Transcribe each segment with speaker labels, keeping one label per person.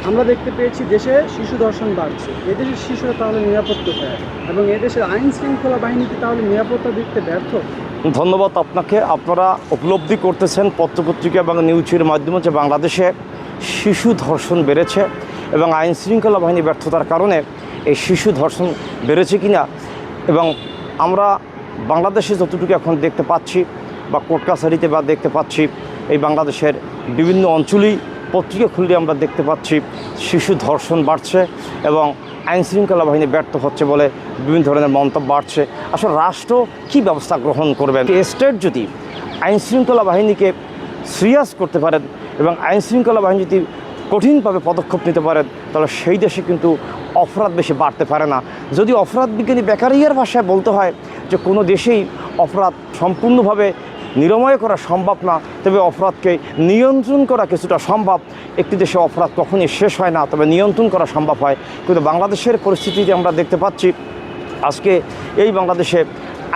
Speaker 1: আমরা দেখতে পেয়েছি দেশে শিশু ধর্ষণ বাড়ছে। এদেশের শিশুরা তাহলে নিরাপদ কোথায়, এবং এদেশের আইন শৃঙ্খলা বাহিনীতে তাহলে নিরাপত্তা দিতে ব্যর্থ?
Speaker 2: ধন্যবাদ আপনাকে। আপনারা উপলব্ধি করতেছেন পত্রপত্রিকা এবং নিউজের মাধ্যমে যে বাংলাদেশে শিশু ধর্ষণ বেড়েছে এবং আইন শৃঙ্খলা বাহিনী ব্যর্থতার কারণে এই শিশু ধর্ষণ বেড়েছে কিনা, এবং আমরা বাংলাদেশে যতটুকু এখন দেখতে পাচ্ছি বা কোর্ট কাছারিতে বা দেখতে পাচ্ছি, এই বাংলাদেশের বিভিন্ন অঞ্চলেই পত্রিকা খুললে আমরা দেখতে পাচ্ছি শিশু ধর্ষণ বাড়ছে এবং আইন শৃঙ্খলা বাহিনী ব্যর্থ হচ্ছে বলে বিভিন্ন ধরনের মন্তব্য বাড়ছে। আসলে রাষ্ট্র কী ব্যবস্থা গ্রহণ করবেন? স্টেট যদি আইন শৃঙ্খলা বাহিনীকে সিরিয়াস করতে পারেন এবং আইন শৃঙ্খলা বাহিনী যদি কঠিনভাবে পদক্ষেপ নিতে পারেন, তাহলে সেই দেশে কিন্তু অপরাধ বেশি বাড়তে পারে না। যদি অপরাধ বিজ্ঞানী বেকারিয়ার ভাষায় বলতে হয় যে কোনো দেশেই অপরাধ সম্পূর্ণভাবে নিরাময় করা সম্ভব না, তবে অপরাধকে নিয়ন্ত্রণ করা কিছুটা সম্ভব। একটি দেশে অপরাধ কখনই শেষ হয় না, তবে নিয়ন্ত্রণ করা সম্ভব হয়। কিন্তু বাংলাদেশের পরিস্থিতিতে আমরা দেখতে পাচ্ছি আজকে এই বাংলাদেশে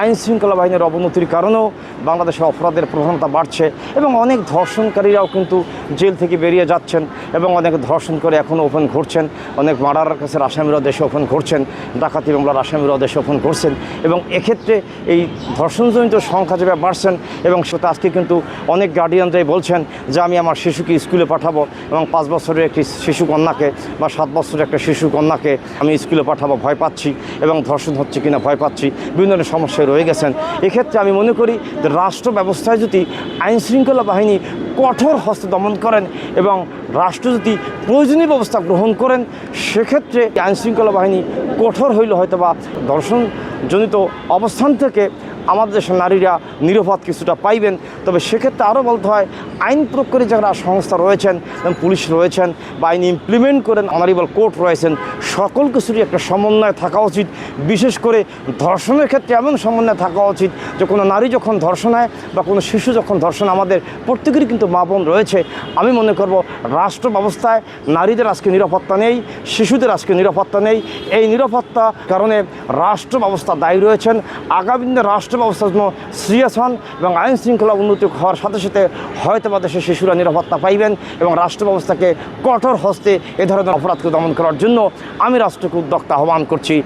Speaker 2: আইন শৃঙ্খলা বাহিনীর অবনতির কারণেও বাংলাদেশে অপরাধের প্রবণতা বাড়ছে এবং অনেক ধর্ষণকারীরাও কিন্তু জেল থেকে বেরিয়ে যাচ্ছেন এবং অনেক ধর্ষণ করে এখনও ওপেন ঘুরছেন। অনেক মার্ডারের কাছে আসামিরাও দেশে ওপেন ঘুরছেন, ডাকাতি মামলার আসামিরাও দেশে ওপেন ঘুরছেন এবং এক্ষেত্রে এই ধর্ষণজনিত সংখ্যা যেভাবে বাড়ছেন এবং সেটা আজকে কিন্তু অনেক গার্ডিয়ানরাই বলছেন যে আমি আমার শিশুকে স্কুলে পাঠাবো এবং 5 বছরের একটি শিশু কন্যাকে বা 7 বছরের একটা শিশু কন্যাকে আমি স্কুলে পাঠাবো, ভয় পাচ্ছি এবং ধর্ষণ হচ্ছে কিনা ভয় পাচ্ছি, বিভিন্ন ধরনের সমস্যায় রয়ে গেছেন। এক্ষেত্রে আমি মনে করি যে রাষ্ট্র ব্যবস্থায় যদি আইন শৃঙ্খলা বাহিনী কঠোর হস্তে দমন করেন এবং রাষ্ট্র যদি প্রয়োজনীয় ব্যবস্থা গ্রহণ করেন, সেক্ষেত্রে আইন শৃঙ্খলা বাহিনী কঠোর হইলে হয়তো বা ধর্ষণজনিত অবস্থান থেকে আমাদের দেশের নারীরা নিরাপদ কিছুটা পাইবেন। তবে সেক্ষেত্রে আরও বলতে হয় আইন প্রয়োগকারী যারা সংস্থা রয়েছেন, যেমন পুলিশ রয়েছেন বা আইন ইমপ্লিমেন্ট করেন অনারেবল কোর্ট রয়েছেন, সকল কিছুরই একটা সমন্বয় থাকা উচিত। বিশেষ করে ধর্ষণের ক্ষেত্রে এমন সমন্বয় থাকা উচিত যে কোনো নারী যখন ধর্ষণ হয় বা কোনো শিশু যখন ধর্ষণ, আমাদের প্রত্যেকেরই কিন্তু মা বোন রয়েছে। আমি মনে করব রাষ্ট্র ব্যবস্থায় নারীদের আজকে নিরাপত্তা নেই, শিশুদের আজকে নিরাপত্তা নেই। এই নিরাপত্তা কারণে রাষ্ট্র ব্যবস্থা দায়ী রয়েছেন। আগামী দিনে রাষ্ট্র ব্যবস্থার জন্য সিরিয়াস হন এবং আইন শৃঙ্খলা উন্নতি হওয়ার সাথে সাথে হয়তো বা দেশের শিশুরা নিরাপত্তা পাইবেন এবং রাষ্ট্র ব্যবস্থাকে কঠোর হস্তে এ ধরনের অপরাধকে দমন করার জন্য আমি রাষ্ট্রকে উদ্যোক্তা আহ্বান করছি।